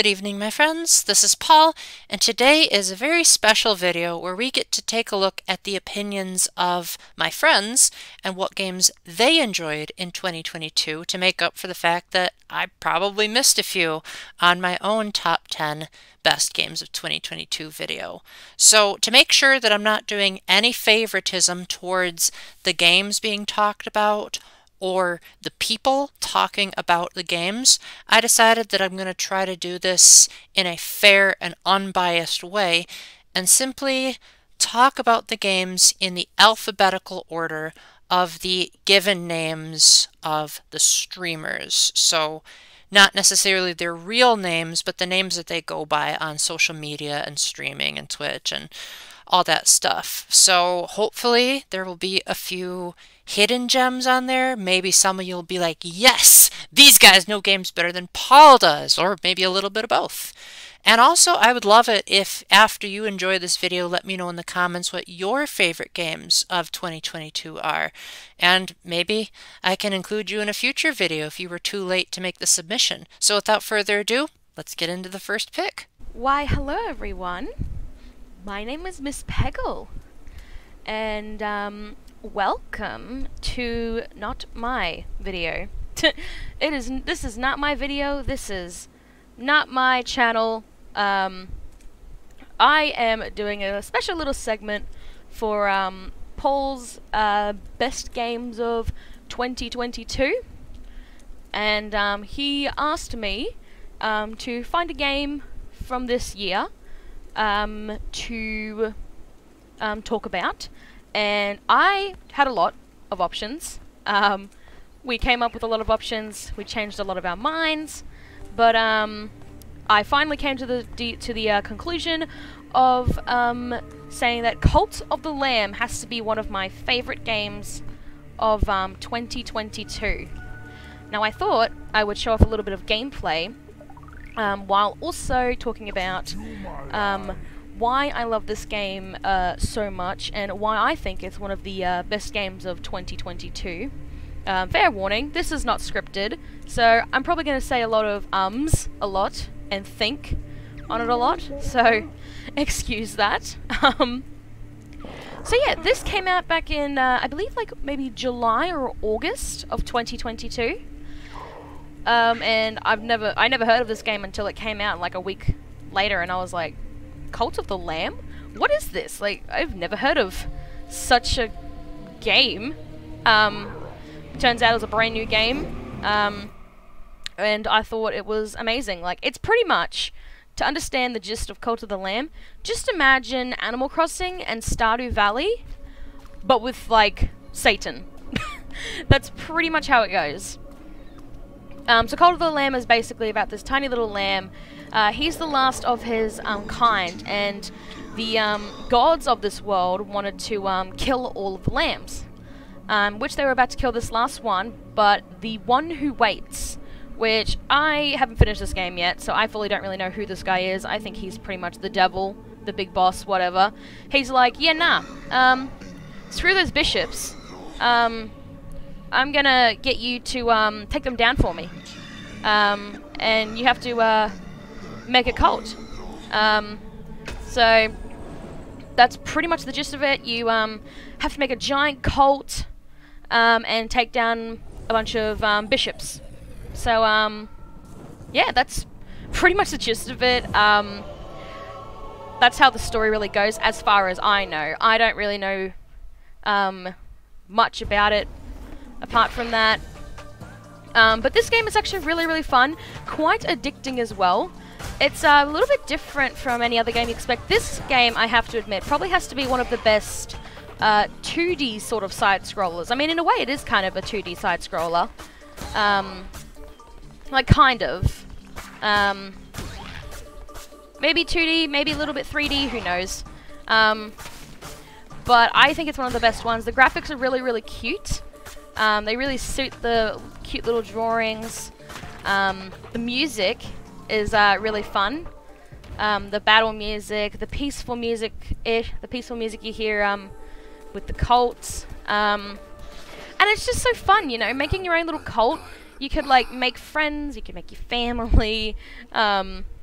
Good evening, my friends. This is Paul, and today is a very special video where we get to take a look at the opinions of my friends and what games they enjoyed in 2022 to make up for the fact that I probably missed a few on my own top 10 best games of 2022 video. So to make sure that I'm not doing any favoritism towards the games being talked about or the people talking about the games, I decided that I'm going to try to do this in a fair and unbiased way and simply talk about the games in the alphabetical order of the given names of the streamers. So not necessarily their real names, but the names that they go by on social media and streaming and Twitch and all that stuff. So hopefully there will be a few hidden gems on there. Maybe some of you will be like, yes, these guys know games better than Paul does, or maybe a little bit of both. And also, I would love it if after you enjoy this video, let me know in the comments what your favorite games of 2022 are. And maybe I can include you in a future video if you were too late to make the submission. So without further ado, let's get into the first pick. Why, hello everyone. My name is Miss Peggle. And, welcome to not my video. This is not my video. This is not my channel. I am doing a special little segment for Paul's best games of 2022, and he asked me to find a game from this year to talk about, and I had a lot of options. We came up with a lot of options. We changed a lot of our minds, but I finally came to the conclusion of saying that Cult of the Lamb has to be one of my favorite games of 2022. Now, I thought I would show off a little bit of gameplay while also talking about why I love this game so much and why I think it's one of the best games of 2022. Fair warning, this is not scripted, so I'm probably going to say a lot of a lot, and think on it a lot, so excuse that. So yeah, this came out back in, I believe like maybe July or August of 2022. And I never heard of this game until it came out like a week later, and I was like, Cult of the Lamb? What is this? Like, I've never heard of such a game. Turns out it was a brand new game, and I thought it was amazing. Like, it's pretty much, to understand the gist of Cult of the Lamb, just imagine Animal Crossing and Stardew Valley, but with, like, Satan. That's pretty much how it goes. So Cult of the Lamb is basically about this tiny little lamb. He's the last of his kind, and the gods of this world wanted to kill all of the lambs. Which they were about to kill this last one, but the one who waits, which I haven't finished this game yet, so I fully don't really know who this guy is. I think he's pretty much the devil, the big boss, whatever. He's like, yeah, nah, screw those bishops. I'm gonna get you to take them down for me. And you have to make a cult. So that's pretty much the gist of it. You have to make a giant cult and take down a bunch of bishops. So yeah, that's pretty much the gist of it. That's how the story really goes, as far as I know. I don't really know much about it apart from that. But this game is actually really, really fun, quite addicting as well. It's a little bit different from any other game you expect. This game, I have to admit, probably has to be one of the best 2D sort of side-scrollers. I mean, in a way, it is kind of a 2D side-scroller. Like, kind of. Maybe 2D, maybe a little bit 3D, who knows. But I think it's one of the best ones. The graphics are really, really cute. They really suit the cute little drawings. The music is really fun. The battle music, the peaceful music you hear with the cults. And it's just so fun, you know, making your own little cult. You could like make friends, you could make your family.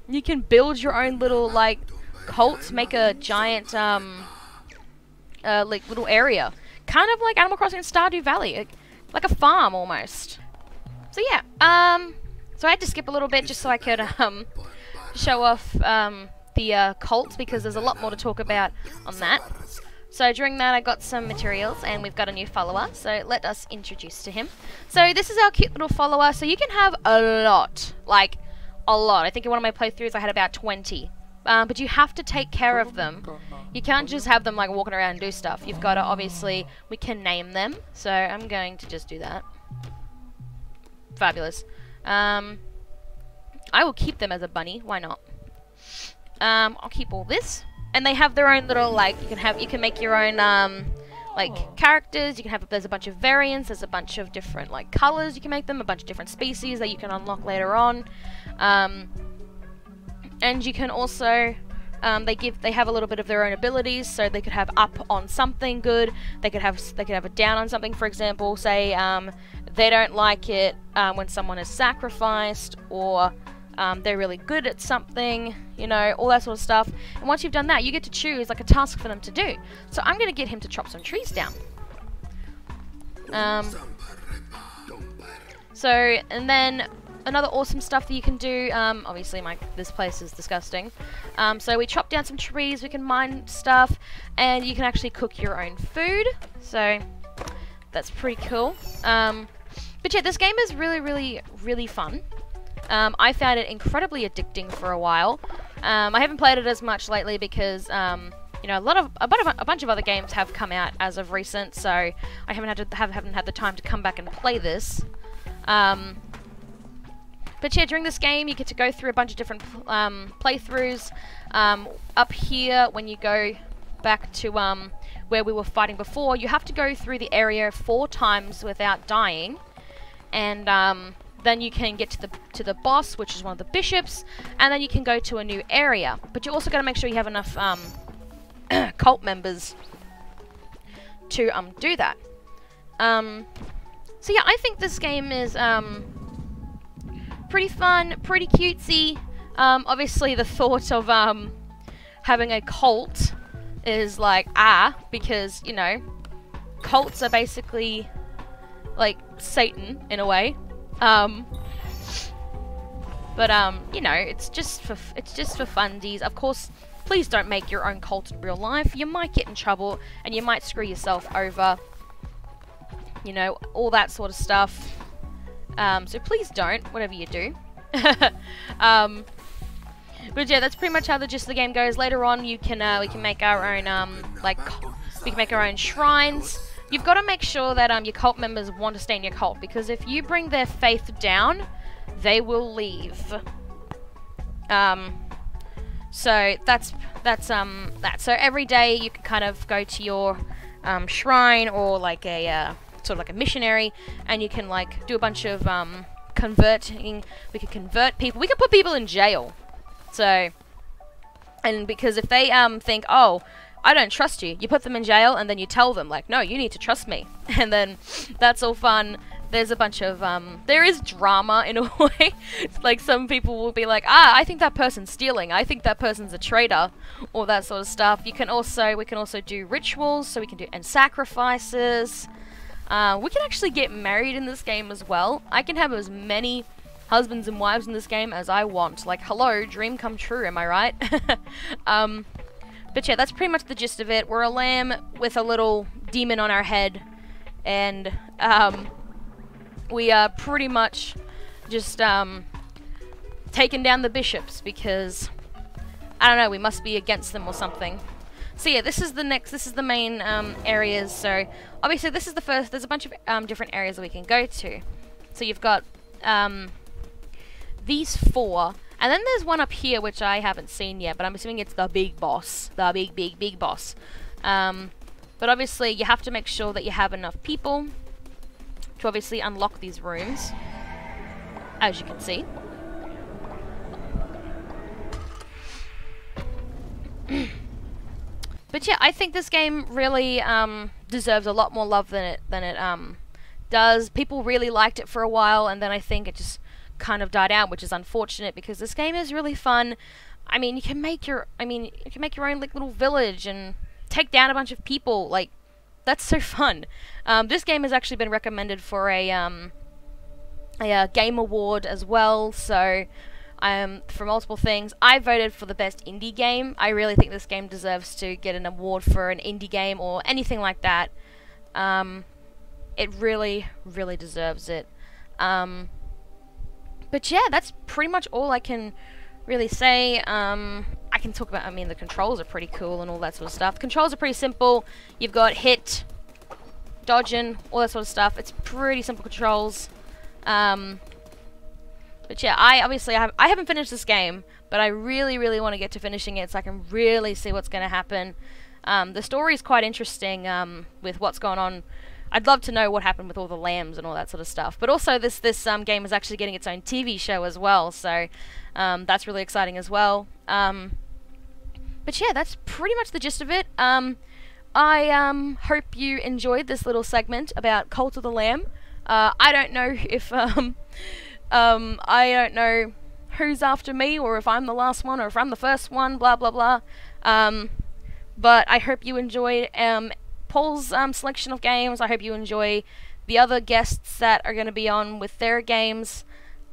you can build your own little like cult, make a giant like little area, kind of like Animal Crossing Stardew Valley, like a farm almost. So yeah, so I had to skip a little bit just so I could show off the cult, because there's a lot more to talk about on that. So during that I got some materials, and we've got a new follower, so let us introduce to him. So this is our cute little follower. So you can have a lot, like a lot. I think in one of my playthroughs I had about 20. But you have to take care of them. You can't just have them like walking around and do stuff. You've got to, obviously, we can name them. So I'm going to just do that. Fabulous. I will keep them as a bunny. Why not? I'll keep all this. And they have their own little, like, you can make your own, like, characters. You can have, there's a bunch of variants. There's a bunch of different, like, colors you can make them. A bunch of different species that you can unlock later on. And you can also, they have a little bit of their own abilities, so they could have up on something good, they could have a down on something, for example, say, they don't like it when someone is sacrificed, or they're really good at something, you know, all that sort of stuff. And once you've done that, you get to choose, like, a task for them to do. So I'm going to get him to chop some trees down. And then another awesome stuff that you can do, obviously this place is disgusting. So we chop down some trees, we can mine stuff, and you can actually cook your own food. So that's pretty cool. But yeah, this game is really, really, really fun. I found it incredibly addicting for a while. I haven't played it as much lately because, you know, a bunch of other games have come out as of recent, so I haven't had the time to come back and play this. But yeah, during this game, you get to go through a bunch of different playthroughs. Up here, when you go back to where we were fighting before, you have to go through the area 4 times without dying, and then you can get to the boss, which is one of the bishops, and then you can go to a new area. But you also got to make sure you have enough cult members to do that. So yeah, I think this game is pretty fun, pretty cutesy. Obviously the thought of having a cult is like, because, you know, cults are basically like Satan in a way. You know, it's just for funsies. Of course, please don't make your own cult in real life. You might get in trouble and you might screw yourself over. You know, all that sort of stuff. So please don't, whatever you do. But yeah, that's pretty much how the gist of the game goes. Later on, we can make our own we can make our own shrines. You've got to make sure that your cult members want to stay in your cult, because if you bring their faith down, they will leave. So that's that. So every day you can kind of go to your shrine, or like a sort of like a missionary, and you can like do a bunch of converting. We can convert people. We can put people in jail. So, and because if they think, oh, I don't trust you, you put them in jail, and then you tell them like, no, you need to trust me, and then that's all fun. There's a bunch of there is drama in a way. Like some people will be like, I think that person's stealing, I think that person's a traitor, all that sort of stuff. We can also do rituals, so we can do, and sacrifices. We can actually get married in this game as well. I can have as many husbands and wives in this game as I want. Like, hello, dream come true, am I right? But yeah, that's pretty much the gist of it. We're a lamb with a little demon on our head, and we are pretty much just taking down the bishops because, I don't know, we must be against them or something. So yeah, this is the main areas. So obviously this is the first. There's a bunch of different areas that we can go to. So you've got these 4, and then there's one up here which I haven't seen yet, but I'm assuming it's the big boss, the big boss. But obviously you have to make sure that you have enough people to obviously unlock these rooms, as you can see. But yeah, I think this game really deserves a lot more love than it does. People really liked it for a while, and then I think it just kind of died out, which is unfortunate because this game is really fun. I mean, you can make your own like little village and take down a bunch of people. Like, that's so fun. This game has actually been recommended for a game award as well. So, for multiple things, I voted for the best indie game. I really think this game deserves to get an award for an indie game or anything like that. It really, really deserves it. But yeah, that's pretty much all I can really say. I can talk about, I mean, the controls are pretty cool and all that sort of stuff. The controls are pretty simple. You've got hit, dodging, all that sort of stuff. It's pretty simple controls. But yeah, I haven't finished this game, but I really, really want to get to finishing it so I can really see what's going to happen. The story is quite interesting with what's going on. I'd love to know what happened with all the lambs and all that sort of stuff. But also, this game is actually getting its own TV show as well, so that's really exciting as well. But yeah, that's pretty much the gist of it. I hope you enjoyed this little segment about Cult of the Lamb. I don't know if I don't know who's after me, or if I'm the last one, or if I'm the first one. Blah blah blah. But I hope you enjoyed Paul's selection of games. I hope you enjoy the other guests that are going to be on with their games.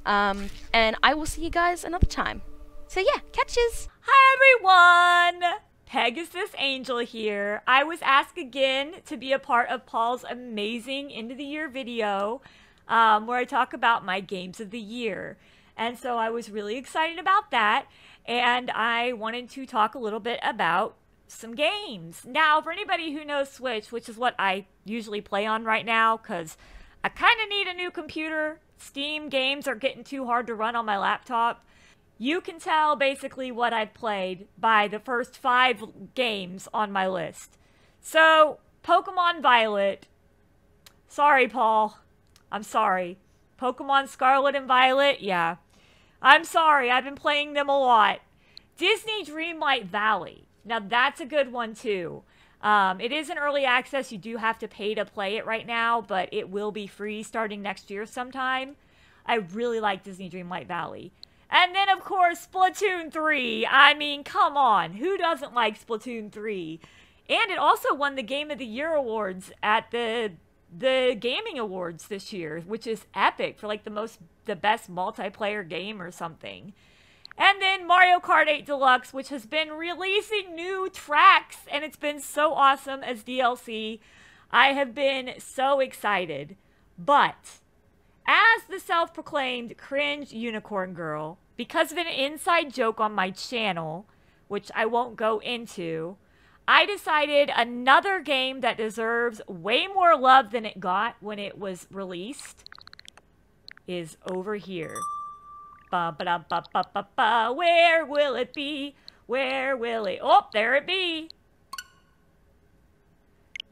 And I will see you guys another time. So yeah, catches! Hi everyone! Pegasus Angel here. I was asked again to be a part of Paul's amazing end of the year video where I talk about my games of the year. And so I was really excited about that, and I wanted to talk a little bit about some games. Now, for anybody who knows Switch, which is what I usually play on right now, because I kind of need a new computer. Steam games are getting too hard to run on my laptop. You can tell basically what I've played by the first 5 games on my list. So, Pokemon Violet. Sorry, Paul. I'm sorry. Pokemon Scarlet and Violet? Yeah. I'm sorry, I've been playing them a lot. Disney Dreamlight Valley. Now, that's a good one, too. It is in early access. You do have to pay to play it right now, but it will be free starting next year sometime. I really like Disney Dreamlight Valley. And then, of course, Splatoon 3. I mean, come on. Who doesn't like Splatoon 3? And it also won the Game of the Year awards at the Gaming Awards this year, which is epic for, like, the best multiplayer game or something. And then Mario Kart 8 Deluxe, which has been releasing new tracks, and it's been so awesome as DLC. I have been so excited. But, as the self-proclaimed cringe unicorn girl, because of an inside joke on my channel, which I won't go into, I decided another game that deserves way more love than it got when it was released is over here. Ba-ba-da-ba-ba-ba-ba. Where will it be? Where will it? Oh, there it be.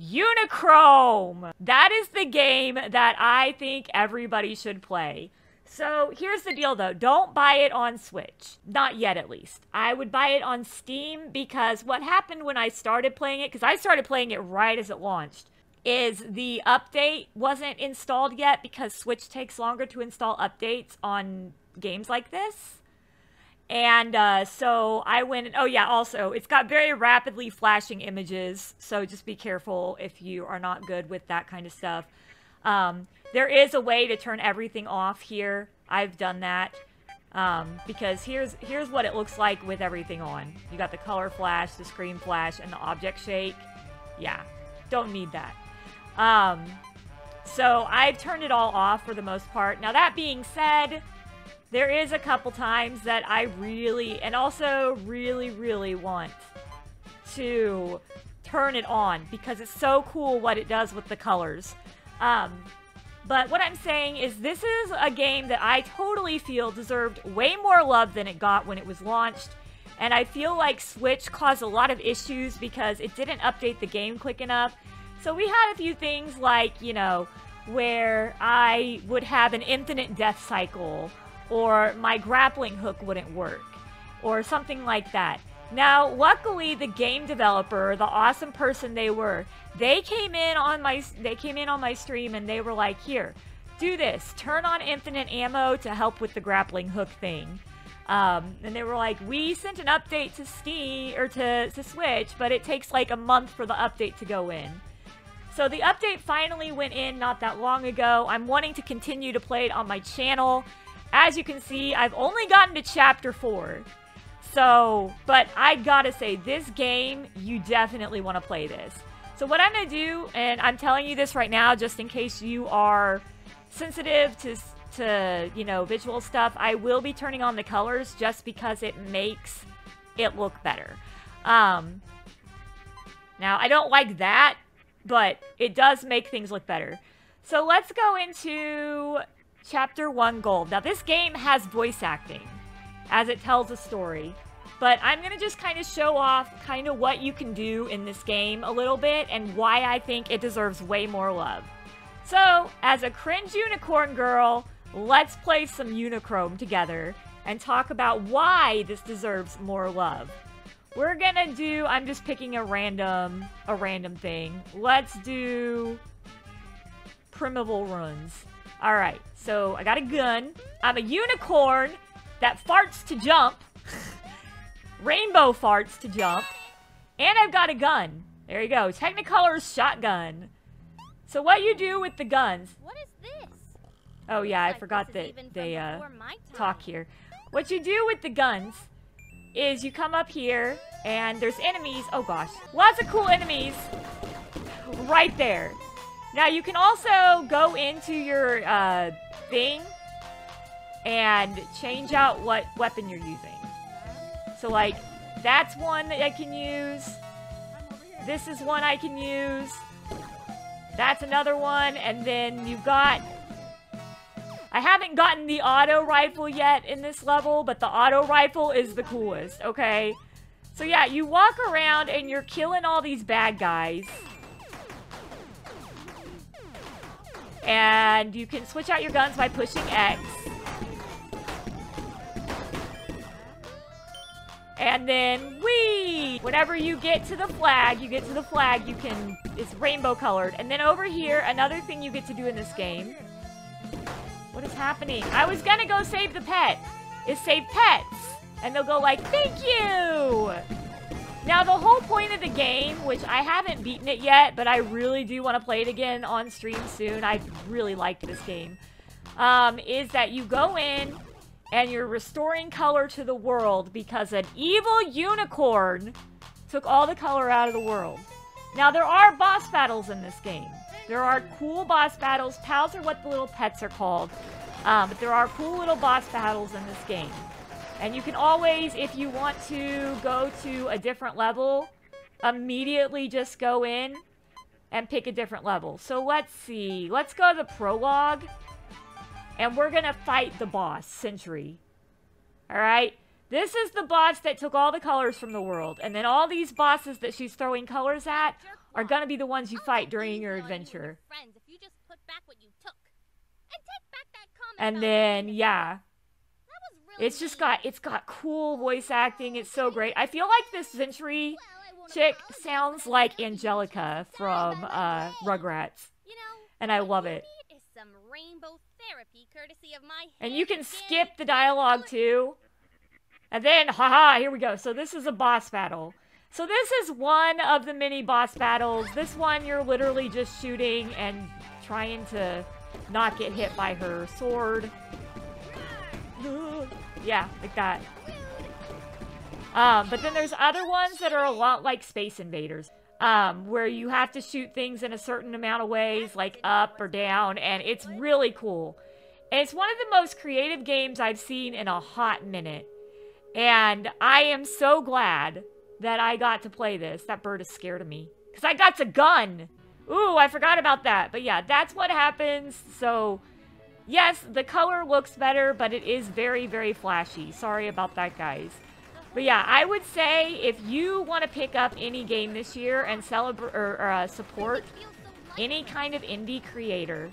Unichrome. That is the game that I think everybody should play. So here's the deal though. Don't buy it on Switch. Not yet, at least. I would buy it on Steam, because what happened when I started playing it, because I started playing it right as it launched, is the update wasn't installed yet, because Switch takes longer to install updates on games like this. And so I went, oh yeah, also it's got very rapidly flashing images, so just be careful if you are not good with that kind of stuff. There is a way to turn everything off here. I've done that because here's what it looks like with everything on. You got the color flash, the screen flash, and the object shake. Yeah, don't need that. So I've turned it all off for the most part. Now that being said, there is a couple times that I really, and also really, really want to turn it on, because it's so cool what it does with the colors. But what I'm saying is this is a game that I totally feel deserved way more love than it got when it was launched. And I feel like Switch caused a lot of issues because it didn't update the game quick enough. So we had a few things like, you know, where I would have an infinite death cycle, or my grappling hook wouldn't work, or something like that. Now, luckily, the game developer, the awesome person they were, they came in on my stream and they were like, here, do this. Turn on infinite ammo to help with the grappling hook thing. And they were like, we sent an update to Steam, or to Switch, but it takes like a month for the update to go in. So the update finally went in not that long ago. I'm wanting to continue to play it on my channel. As you can see, I've only gotten to Chapter 4. So, but I gotta say, this game, you definitely want to play this. So what I'm gonna do, and I'm telling you this right now just in case you are sensitive to you know, visual stuff, I will be turning on the colors just because it makes it look better. Now, I don't like that, but it does make things look better. So let's go into Chapter 1 Gold. Now, this game has voice acting as it tells a story, but I'm going to just kind of show off kind of what you can do in this game a little bit and why I think it deserves way more love. So, as a cringe unicorn girl, let's play some Unichrome together and talk about why this deserves more love. We're gonna do, I'm just picking a random thing. Let's do Primeval Runs. Alright, so I got a gun. I'm a unicorn that farts to jump. Rainbow farts to jump. And I've got a gun. There you go. Technicolor's shotgun. So what you do with the guns... What is this? Oh yeah, I forgot that they talk here. What you do with the guns is you come up here and there's enemies. Oh gosh, lots of cool enemies right there. Now you can also go into your thing and change out what weapon you're using. So like, that's one that I can use. This is one I can use. That's another one. And then you've got... I haven't gotten the auto rifle yet in this level, but the auto rifle is the coolest, okay? So yeah, you walk around and you're killing all these bad guys. And you can switch out your guns by pushing X. And then, whee! Whenever you get to the flag, you can, it's rainbow colored. And then over here, another thing you get to do in this game. What is happening? I was gonna go save the pet. Is save pets. And they'll go like, thank you! Now, the whole point of the game, which I haven't beaten it yet, but I really do want to play it again on stream soon. I really liked this game. Is that you go in and you're restoring color to the world because an evil unicorn took all the color out of the world. Now, there are boss battles in this game. There are cool boss battles. Pals are what the little pets are called. But there are cool little boss battles in this game. And you can always, if you want to go to a different level, immediately just go in and pick a different level. So let's see. Let's go to the prologue. And we're going to fight the boss, Century. Alright? This is the boss that took all the colors from the world. And then all these bosses that she's throwing colors at are going to be the ones you fight during your adventure. And then, yeah. It's just got cool voice acting. It's so great. I feel like this Century chick sounds like Angelica from Rugrats. And I love it. And you can skip the dialogue too. And then, haha, here we go. So this is a boss battle. So this is one of the many boss battles. This one, you're literally just shooting and trying to not get hit by her sword. Yeah, like that. But then there's other ones that are a lot like Space Invaders. Where you have to shoot things in a certain amount of ways, like up or down, and it's really cool. And it's one of the most creative games I've seen in a hot minute. And I am so glad that I got to play this. That bird is scared of me. Because I got a gun! Ooh, I forgot about that. But yeah, that's what happens. So, yes, the color looks better, but it is very, very flashy. Sorry about that, guys. But yeah, I would say if you want to pick up any game this year and celebrate or support any kind of indie creator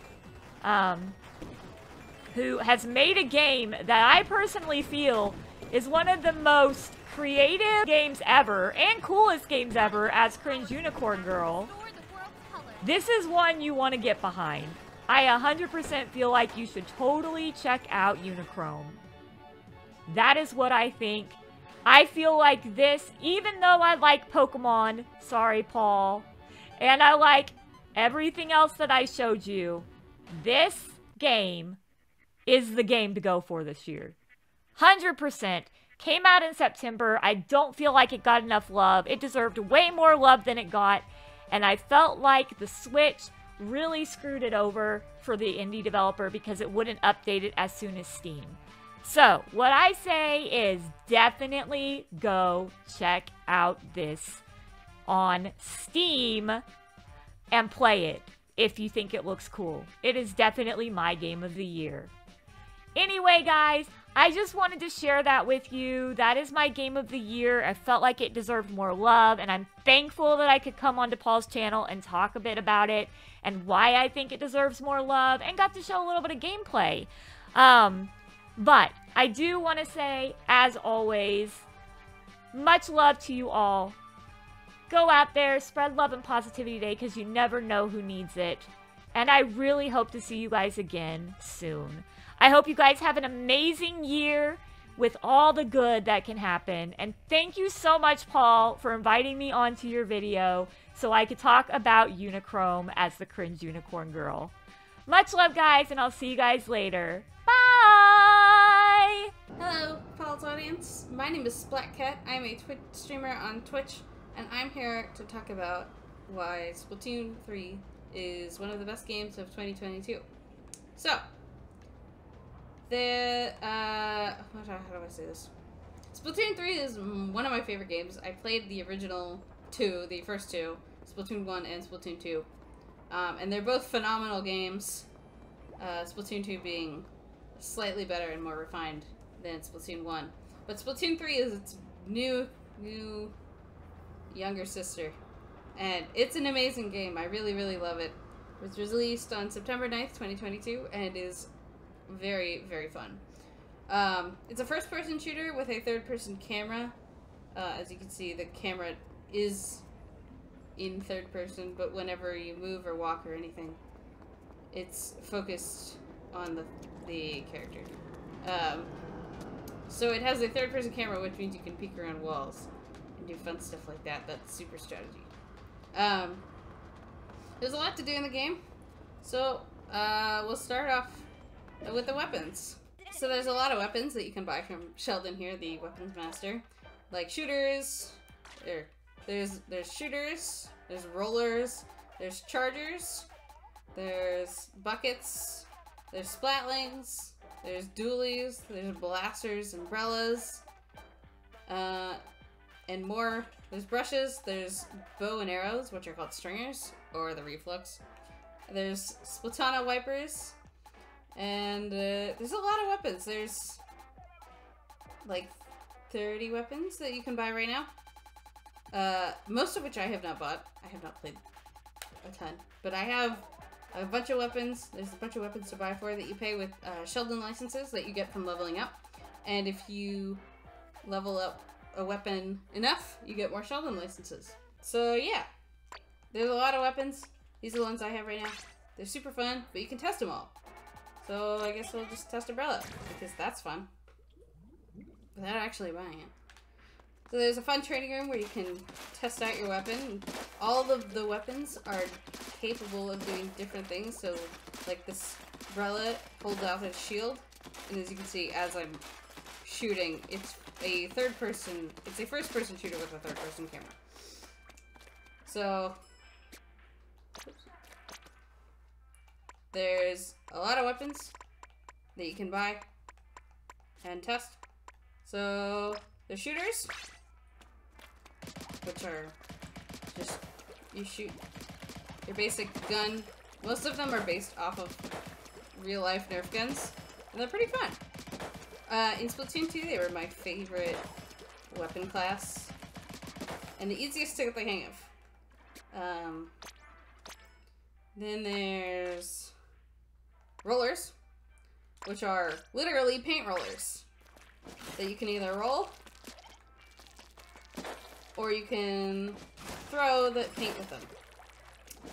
who has made a game that I personally feel is one of the most creative games ever and coolest games ever as Cringe Unicorn Girl, this is one you want to get behind. I 100% feel like you should totally check out Unichrome. That is what I think. I feel like this, even though I like Pokemon, sorry Paul, and I like everything else that I showed you, this game is the game to go for this year. 100%. Came out in September. I don't feel like it got enough love. It deserved way more love than it got. And I felt like the Switch really screwed it over for the indie developer because it wouldn't update it as soon as Steam. So, what I say is definitely go check out this on Steam and play it if you think it looks cool. It is definitely my game of the year. Anyway, guys, I just wanted to share that with you. That is my game of the year. I felt like it deserved more love, and I'm thankful that I could come onto Paul's channel and talk a bit about it and why I think it deserves more love, and got to show a little bit of gameplay. But I do want to say, as always, much love to you all. Go out there, spread love and positivity today, because you never know who needs it. And I really hope to see you guys again soon. I hope you guys have an amazing year with all the good that can happen. And thank you so much, Paul, for inviting me onto your video so I could talk about Unichrome as the cringe unicorn girl. Much love, guys, and I'll see you guys later. Bye! Hello, Paul's audience. My name is Splatcat. I'm a Twitch streamer on Twitch, and I'm here to talk about why Splatoon 3 is one of the best games of 2022. So, how do I say this? Splatoon 3 is one of my favorite games. I played the original two, the first two, Splatoon 1 and Splatoon 2. And they're both phenomenal games. Splatoon 2 being slightly better and more refined than Splatoon 1. But Splatoon 3 is its new younger sister. And it's an amazing game. I really, really love it. It was released on September 9th, 2022, and is very, very fun. It's a first-person shooter with a third-person camera. As you can see, the camera is in third person, but whenever you move or walk or anything, it's focused on the character. So it has a third-person camera, which means you can peek around walls and do fun stuff like that. That's super strategy. There's a lot to do in the game, so we'll start off with the weapons. So there's a lot of weapons that you can buy from Sheldon here, the weapons master. Like shooters, there's shooters, there's rollers, there's chargers, there's buckets, there's splatlings, there's dualies, there's blasters, umbrellas, and more. There's brushes, there's bow and arrows, which are called stringers, or the reflux. There's Splatana wipers, and there's a lot of weapons. There's like 30 weapons that you can buy right now. Most of which I have not bought. I have not played a ton. But I have a bunch of weapons. There's a bunch of weapons to buy for that you pay with Sheldon licenses that you get from leveling up. And if you level up a weapon enough, you get more Sheldon licenses. So yeah, there's a lot of weapons. These are the ones I have right now. They're super fun, but you can test them all. So I guess we'll just test Umbrella, because that's fun. Without actually buying it. So there's a fun training room where you can test out your weapon. All of the weapons are capable of doing different things. So like this Umbrella holds out its shield, and as you can see, as I'm shooting, it's a first person shooter with a third person camera. So there's a lot of weapons that you can buy and test. So the shooters, which are just, you shoot your basic gun. Most of them are based off of real life Nerf guns, and they're pretty fun. In Splatoon 2, they were my favorite weapon class, and the easiest to get the hang of. Then there's rollers, which are literally paint rollers that you can either roll or you can throw the paint with them.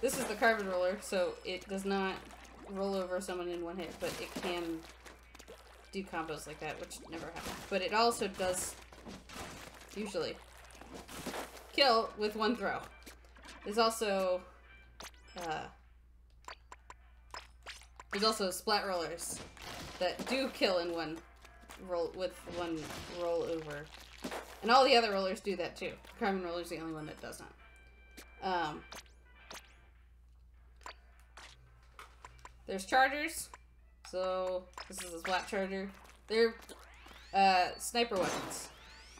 This is the carbon roller, so it does not roll over someone in one hit, but it can do combos like that, which never happens. But it also does, usually, kill with one throw. There's also splat rollers that do kill in one roll with one roll over. And all the other rollers do that too. Carbon roller's the only one that does not. There's chargers. So this is a splat charger. They're sniper weapons.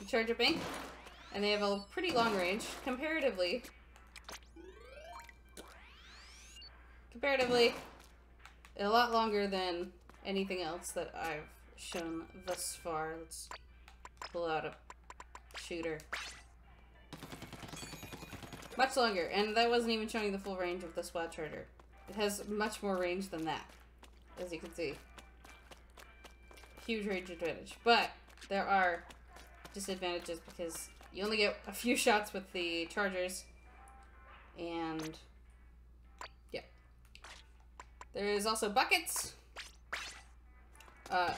You charge a bank, and they have a pretty long range, comparatively. A lot longer than anything else that I've shown thus far. Let's pull out a shooter. Much longer, and that wasn't even showing the full range of the splat charger. It has much more range than that, as you can see. Huge range advantage, but there are disadvantages because you only get a few shots with the chargers, and yeah. There's also buckets.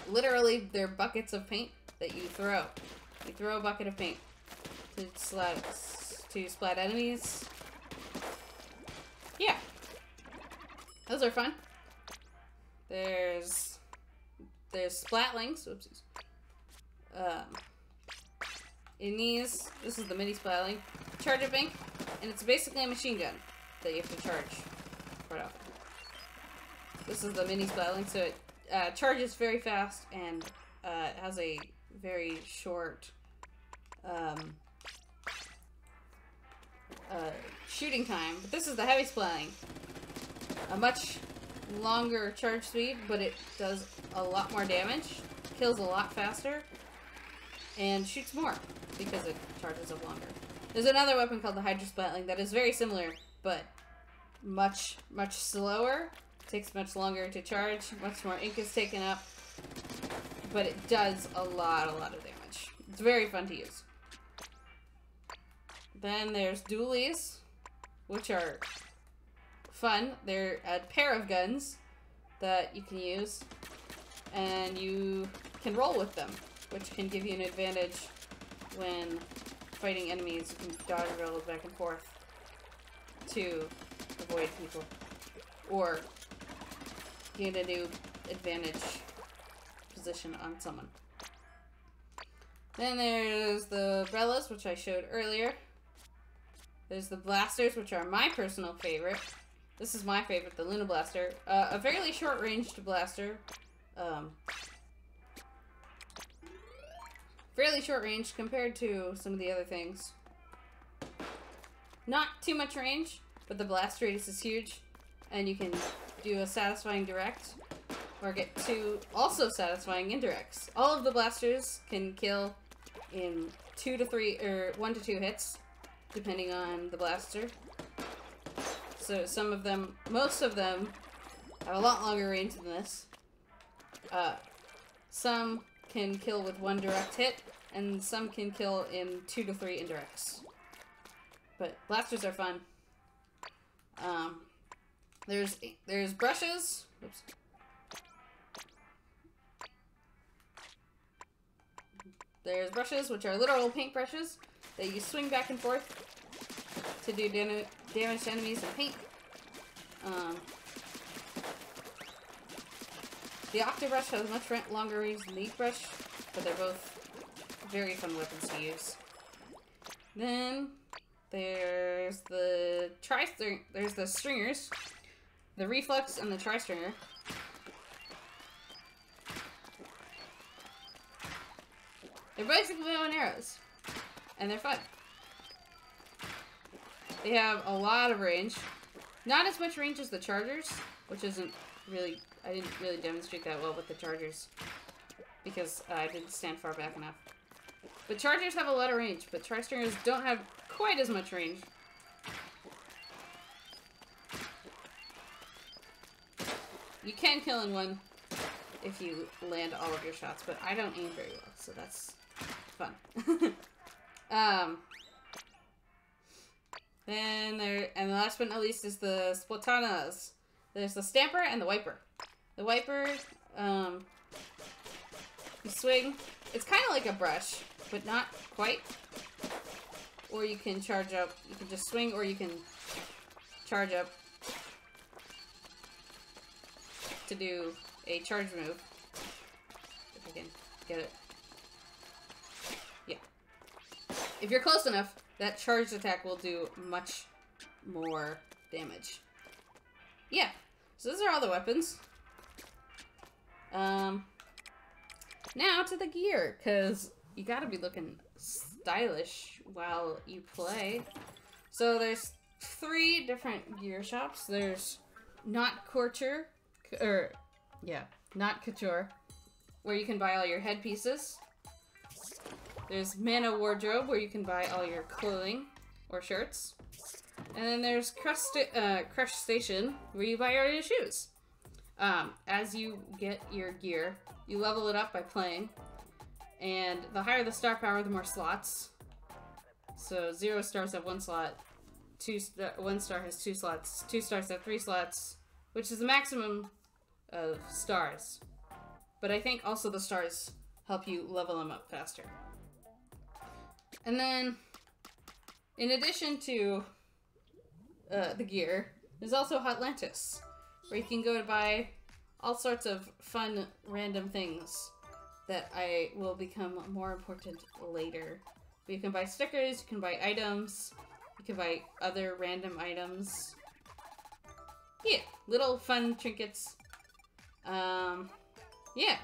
Literally, they're buckets of paint that you throw. You throw a bucket of paint to splat enemies. Yeah. Those are fun. There's splatlings. Oopsies. In these, this is the mini splatling. Charge a bank, and it's basically a machine gun that you have to charge right off. This is the mini splatling, so it charges very fast and it has a very short shooting time. But this is the heavy splatling. A much longer charge speed, but it does a lot more damage, kills a lot faster, and shoots more because it charges up longer. There's another weapon called the Hydra Splatling that is very similar, but much slower. Takes much longer to charge, much more ink is taken up, but it does a lot of damage. It's very fun to use. Then there's dualies, which are fun. They're a pair of guns that you can use, and you can roll with them, which can give you an advantage when fighting enemies. You can dodge roll back and forth to avoid people, or gain a new advantage position on someone. Then there's the umbrellas, which I showed earlier. There's the blasters, which are my personal favorite. This is my favorite, the Luna Blaster. A fairly short-ranged blaster. Fairly short-ranged compared to some of the other things. Not too much range, but the blast radius is huge. And you can do a satisfying direct, or get two also satisfying indirects. All of the blasters can kill in 2 to 3, or 1 to 2 hits, depending on the blaster. So some of them, most of them, have a lot longer range than this. Some can kill with 1 direct hit, and some can kill in 2 to 3 indirects. But blasters are fun. There's brushes. Oops. There's brushes, which are literal paint brushes that you swing back and forth to do damage to enemies and paint. The Octobrush has much longer range than the Ink Brush, but they're both very fun weapons to use. Then there's the there's the stringers, the Reflex and the Tri-Stringer. They're basically bow and arrows, and they're fun. They have a lot of range. Not as much range as the Chargers, which isn't really, I didn't really demonstrate that well with the Chargers, because I didn't stand far back enough. But Chargers have a lot of range, but Tri-Stringers don't have quite as much range. You can kill in one if you land all of your shots, but I don't aim very well, so that's fun. Then and last but not least is the Splatanas. There's the stamper and the wiper. The wiper, you swing. It's kind of like a brush, but not quite. Or you can charge up. You can just swing, or you can charge up to do a charge move. If I can get it. Yeah. If you're close enough, that charged attack will do much more damage. Yeah. So those are all the weapons. Now to the gear, because you gotta be looking stylish while you play. So there's 3 different gear shops. There's Not Couture, Not Couture, where you can buy all your headpieces. There's Mana Wardrobe, where you can buy all your clothing or shirts. And then there's Crush Station, where you buy all your shoes. As you get your gear, you level it up by playing. And the higher the star power, the more slots. So 0 stars have 1 slot. 1 star has 2 slots. 2 stars have 3 slots, which is the maximum of stars. But I think also the stars help you level them up faster. And then, in addition to the gear, there's also Hotlantis, where you can go to buy all sorts of fun, random things that will become more important later. But you can buy stickers, you can buy items, you can buy other random items. Yeah, little fun trinkets. Yeah.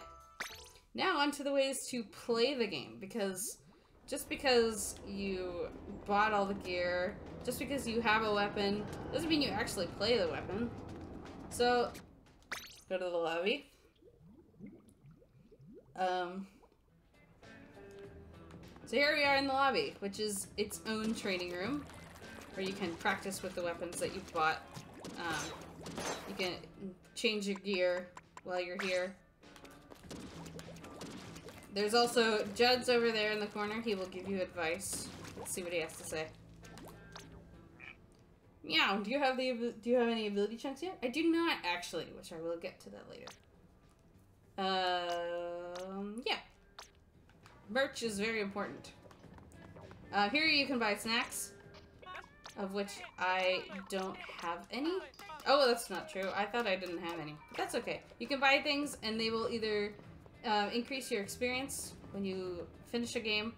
Now onto the ways to play the game, because just because you bought all the gear, just because you have a weapon, doesn't mean you actually play the weapon. So, go to the lobby. So here we are in the lobby, which is its own training room, where you can practice with the weapons that you've bought. You can change your gear while you're here. There's also Judd's over there in the corner. He will give you advice. Let's see what he has to say. Meow. Do you have any ability chunks yet? I do not actually, which I will get to that later. Yeah. Merch is very important. Here you can buy snacks, of which I don't have any. Oh, that's not true. I thought I didn't have any. But that's okay. You can buy things, and they will either increase your experience when you finish a game,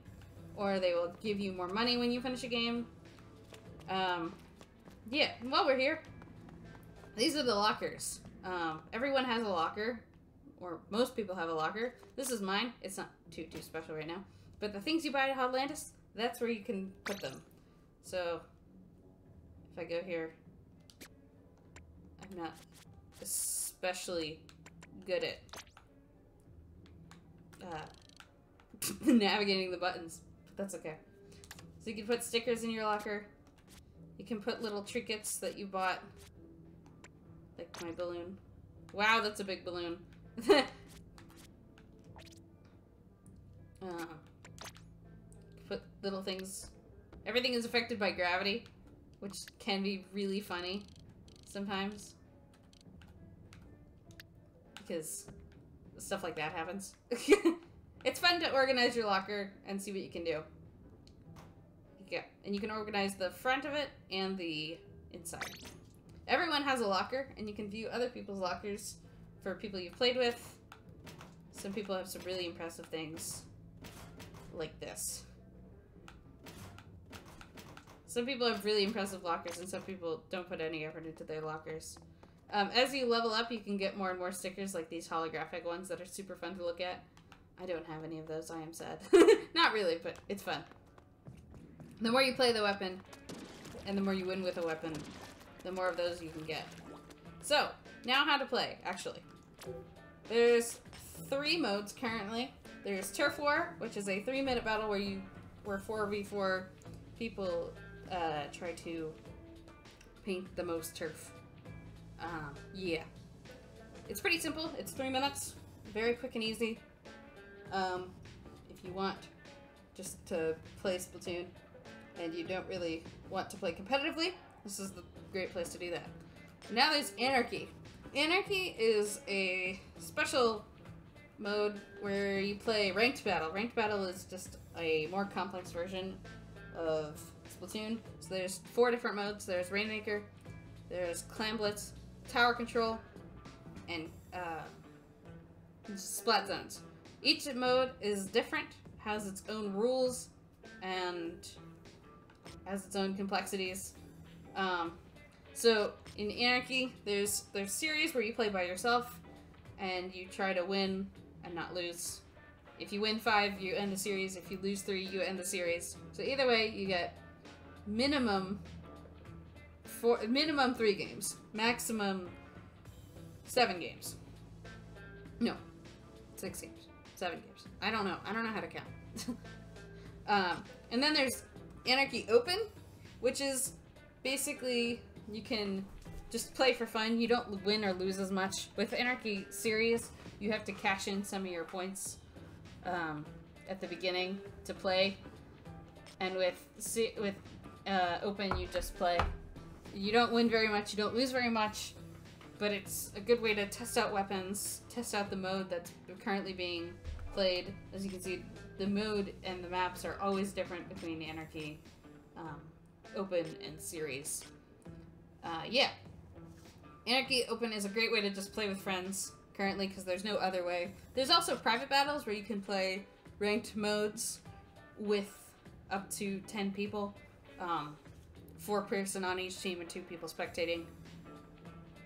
or they will give you more money when you finish a game. Yeah, while we're here, these are the lockers. Everyone has a locker, or most people have a locker. This is mine. It's not too special right now. But the things you buy at Hotlantis, that's where you can put them. So, if I go here, I'm not especially good at navigating the buttons, but that's okay. So you can put stickers in your locker. You can put little trinkets that you bought, like my balloon. Wow, that's a big balloon. Put little things. Everything is affected by gravity, which can be really funny sometimes, because stuff like that happens. It's fun to organize your locker and see what you can do. Yeah, and you can organize the front of it and the inside. Everyone has a locker, and you can view other people's lockers for people you've played with. Some people have some really impressive things, like this. Some people have really impressive lockers, and some people don't put any effort into their lockers. As you level up, you can get more and more stickers, like these holographic ones that are super fun to look at. I don't have any of those, I am sad. Not really, but it's fun. The more you play the weapon, and the more you win with a weapon, the more of those you can get. So, now how to play, actually. There's 3 modes currently. There's Turf War, which is a 3-minute battle where 4v4 people try to paint the most turf. Yeah. It's pretty simple. It's 3 minutes. Very quick and easy. If you want just to play Splatoon and you don't really want to play competitively, this is the great place to do that. Now there's Anarchy, Anarchy is a special mode where you play ranked battle. Ranked battle is just a more complex version of Splatoon. So there's 4 different modes. There's Rainmaker, there's Clan Blitz, Tower Control, and Splat Zones. Each mode is different, has its own rules, and has its own complexities. So in Anarchy, there's series where you play by yourself, and you try to win and not lose. If you win 5, you end the series. If you lose 3, you end the series. So either way, you get minimum 3 games, maximum 7 games. No, 6 games, 7 games. I don't know how to count. And then there's Anarchy Open, which is basically you can just play for fun. You don't win or lose as much. With Anarchy Series, you have to cash in some of your points at the beginning to play. And with Open, you just play. You don't win very much, you don't lose very much, but it's a good way to test out weapons, test out the mode that's currently being played. As you can see, the mode and the maps are always different between Anarchy, Open, and Series. Yeah. Anarchy Open is a great way to just play with friends currently because there's no other way. There's also private battles where you can play ranked modes with up to 10 people. 4 person on each team and 2 people spectating.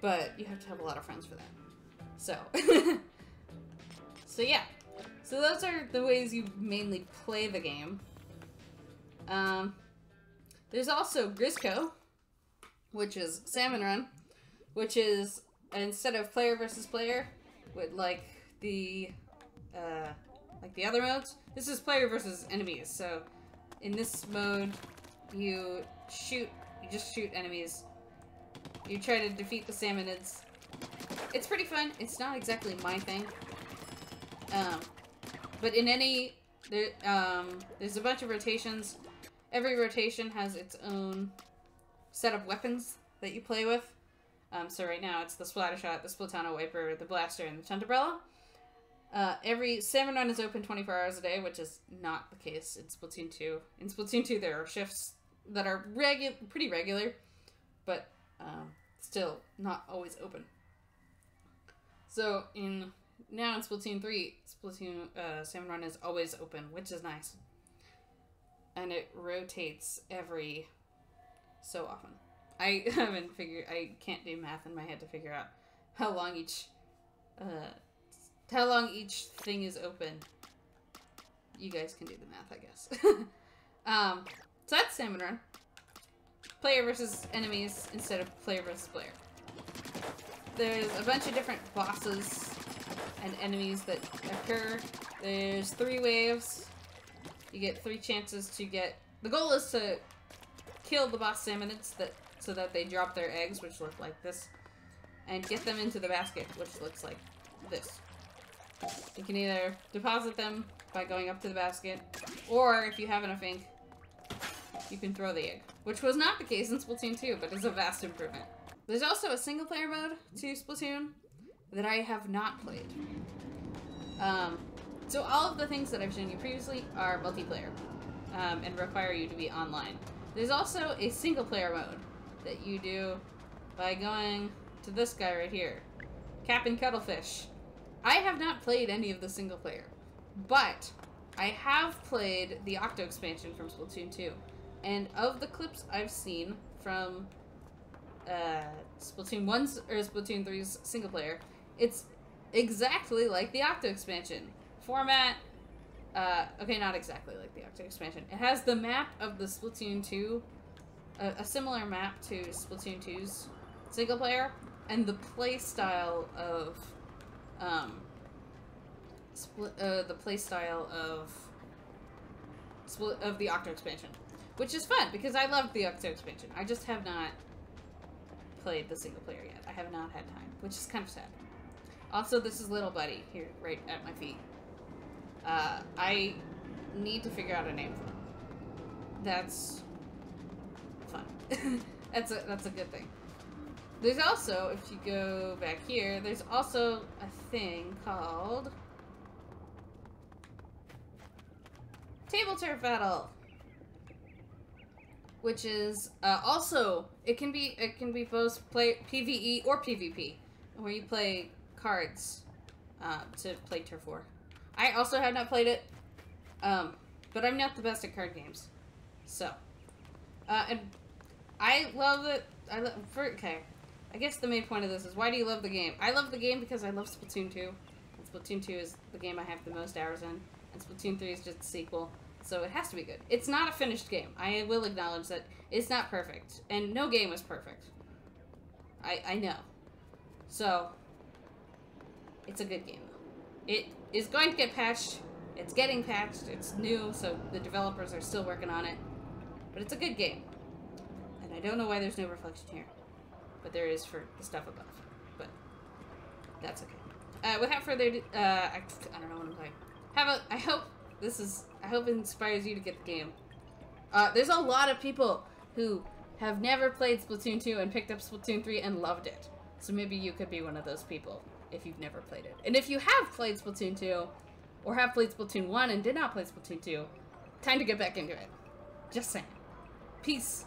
But you have to have a lot of friends for that. So, so yeah. So those are the ways you mainly play the game. There's also Grisco, which is Salmon Run, which is instead of player versus player, with like the other modes, this is player versus enemies. So in this mode, you just shoot enemies. You try to defeat the salmonids. It's pretty fun. It's not exactly my thing. But in any, there's a bunch of rotations. Every rotation has its own set of weapons that you play with. So right now it's the Splattershot, the Splatana Wiper, the Blaster, and the Chuntabrella. Every Salmon Run is open 24 hours a day, which is not the case in Splatoon 2. In Splatoon 2 there are shifts that are pretty regular, but still not always open. So now in Splatoon 3, Salmon Run is always open, which is nice. And it rotates every so often. I can't do math in my head to figure out how long each thing is open. You guys can do the math, I guess. So that's Salmon Run. Player versus enemies instead of player versus player. There's a bunch of different bosses and enemies that occur. There's 3 waves. You get 3 chances to get... The goal is to kill the boss salmonids so that they drop their eggs, which look like this, and get them into the basket, which looks like this. You can either deposit them by going up to the basket, or if you have enough ink, you can throw the egg, which was not the case in Splatoon 2, but is a vast improvement. There's also a single-player mode to Splatoon that I have not played. So all of the things that I've shown you previously are multiplayer and require you to be online. There's also a single-player mode that you do by going to this guy right here, Cap'n Cuttlefish. I have not played any of the single-player, but I have played the Octo expansion from Splatoon 2. And of the clips I've seen from Splatoon 1's or Splatoon 3's single player, it's exactly like the Octo expansion. Format, okay, not exactly like the Octo expansion. It has the map of the Splatoon 2, a similar map to Splatoon 2's single player, and the play style of, of the Octo expansion. Which is fun, because I loved the Octo expansion. I just have not played the single player yet. I have not had time, which is kind of sad. Also, this is Little Buddy, here, right at my feet. I need to figure out a name for him. That's fun. That's a good thing. There's also, if you go back here, there's also a thing called Table Turf Battle, which is also it can be both PvE or PvP, where you play cards to play Turf War. I also have not played it, but I'm not the best at card games, so and I love it. Okay. I guess the main point of this is, why do you love the game? I love the game because I love Splatoon 2. And Splatoon 2 is the game I have the most hours in. And Splatoon 3 is just a sequel. So it has to be good. It's not a finished game. I will acknowledge that it's not perfect. And no game is perfect. I know. So, it's a good game, though. It is going to get patched. It's getting patched. It's new, so the developers are still working on it. But it's a good game. And I don't know why there's no reflection here. But there is for the stuff above. But that's okay. Without further ado, I don't know what I'm saying. I hope it inspires you to get the game. There's a lot of people who have never played Splatoon 2 and picked up Splatoon 3 and loved it. So maybe you could be one of those people if you've never played it. And if you have played Splatoon 2 or have played Splatoon 1 and did not play Splatoon 2, time to get back into it. Just saying. Peace.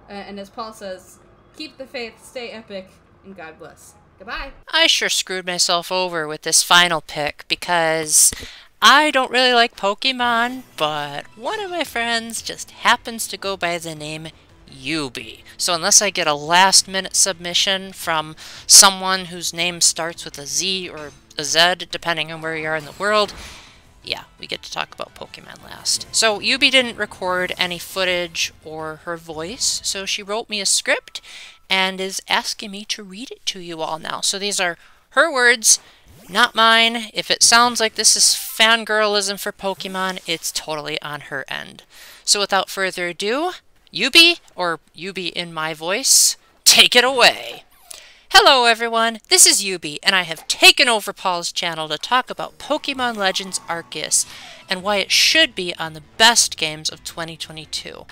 And as Paul says, keep the faith, stay epic, and God bless. Goodbye. I sure screwed myself over with this final pick because I don't really like Pokemon, but one of my friends just happens to go by the name Yubi. So unless I get a last-minute submission from someone whose name starts with a Z or a Z, depending on where you are in the world, yeah, we get to talk about Pokemon last. So Yubi didn't record any footage or her voice, so she wrote me a script and is asking me to read it to you all now. So these are her words, not mine. If it sounds like this is fangirlism for Pokemon, it's totally on her end. So without further ado, Yubi, or Yubi in my voice, take it away. Hello everyone, this is Yubi, and I have taken over Paul's channel to talk about Pokemon Legends Arceus, and why it should be on the best games of 2022.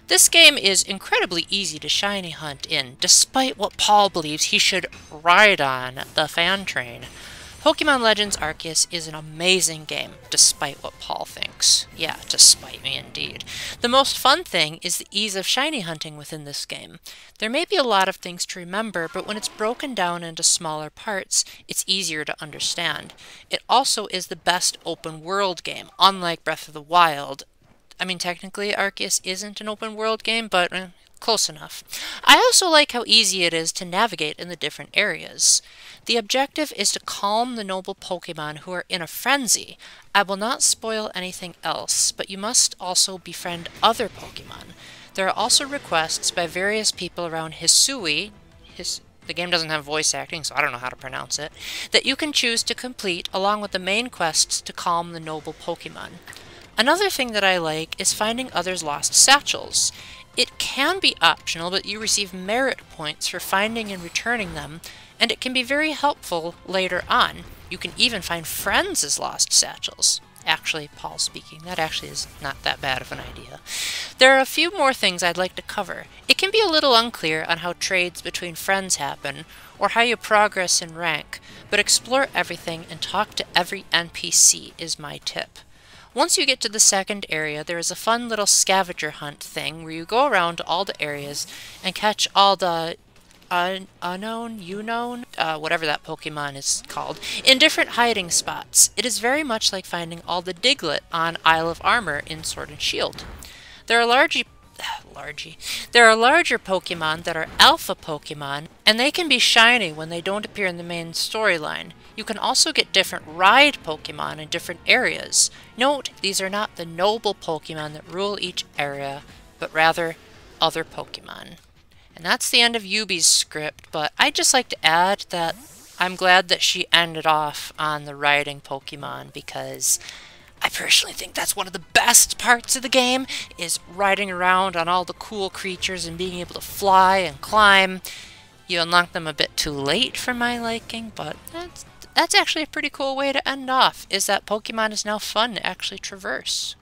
This game is incredibly easy to shiny hunt in, despite what Paul believes he should ride on the fan train. Pokemon Legends Arceus is an amazing game, despite what Paul thinks. Yeah, despite me indeed. The most fun thing is the ease of shiny hunting within this game. There may be a lot of things to remember, but when it's broken down into smaller parts, it's easier to understand. It also is the best open world game, unlike Breath of the Wild. I mean, technically Arceus isn't an open world game, but close enough. I also like how easy it is to navigate in the different areas. The objective is to calm the noble Pokemon who are in a frenzy. I will not spoil anything else, but you must also befriend other Pokemon. There are also requests by various people around Hisui, the game doesn't have voice acting, so I don't know how to pronounce it, that you can choose to complete along with the main quests to calm the noble Pokemon. Another thing that I like is finding others' lost satchels. It can be optional, but you receive merit points for finding and returning them, and it can be very helpful later on. You can even find friends' lost satchels. Actually, Paul speaking, that actually is not that bad of an idea. There are a few more things I'd like to cover. It can be a little unclear on how trades between friends happen, or how you progress in rank, but explore everything and talk to every NPC is my tip. Once you get to the second area, there is a fun little scavenger hunt thing where you go around to all the areas and catch all the whatever that Pokemon is called, in different hiding spots. It is very much like finding all the Diglett on Isle of Armor in Sword and Shield. There are larger Pokemon that are alpha Pokemon, and they can be shiny when they don't appear in the main storyline. You can also get different ride Pokemon in different areas. Note, these are not the noble Pokemon that rule each area, but rather other Pokemon. And that's the end of Yubi's script, but I'd just like to add that I'm glad that she ended off on the riding Pokemon, because I personally think that's one of the best parts of the game, is riding around on all the cool creatures and being able to fly and climb. You unlock them a bit too late for my liking, but that's actually a pretty cool way to end off, is that Pokemon is now fun to actually traverse.